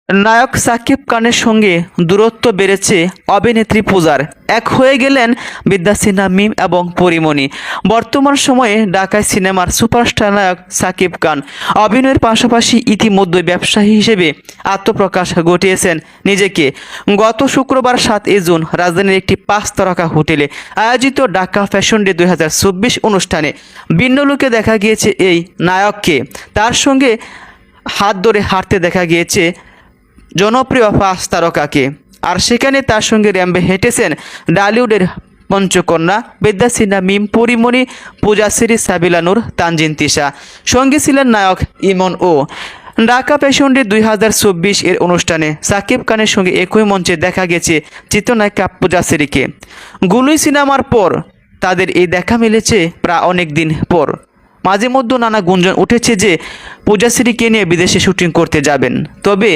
নায়ক সাকিব খানের সঙ্গে দূরত্ব বেড়েছে অভিনেত্রী পূজার। এক হয়ে গেলেন বিদ্যা সিনহা মিম এবং পরিমণি। বর্তমান সময়ে ঢাকায় সিনেমার সুপারস্টার নায়ক সাকিব খান অভিনয়ের পাশাপাশি ইতিমধ্যে ব্যবসায়ী হিসেবে আত্মপ্রকাশ ঘটিয়েছেন নিজেকে। গত শুক্রবার 7 জুন রাজধানীর একটি 5 তারকা হোটেলে আয়োজিত ঢাকা ফ্যাশন ডে 2024 অনুষ্ঠানে ভিন্ন লুকে দেখা গিয়েছে এই নায়ককে। তার সঙ্গে হাত ধরে হাঁটতে দেখা গিয়েছে জনপ্রিয় 5 তারকাকে। আর সেখানে তার সঙ্গে র্যাম্পে হেঁটেছেন ডালিউডের পঞ্চকন্যা বিদ্যা সিনহা মিম, পরিমণি, পূজাশ্রী, সাবিলা নূর, তানজিন তিশা। সঙ্গে ছিলেন নায়ক ইমন ও। ঢাকা ফ্যাশন ডে 2024 এর অনুষ্ঠানে সাকিব খানের সঙ্গে একই মঞ্চে দেখা গেছে চিত্রনায়িকা পূজাশ্রীকে। গুলুই সিনেমার পর তাদের এই দেখা মিলেছে প্রায় অনেক দিন পর। মাঝে মধ্যে নানা গুঞ্জন উঠেছে যে পূজাশ্রীকে নিয়ে বিদেশে শুটিং করতে যাবেন। তবে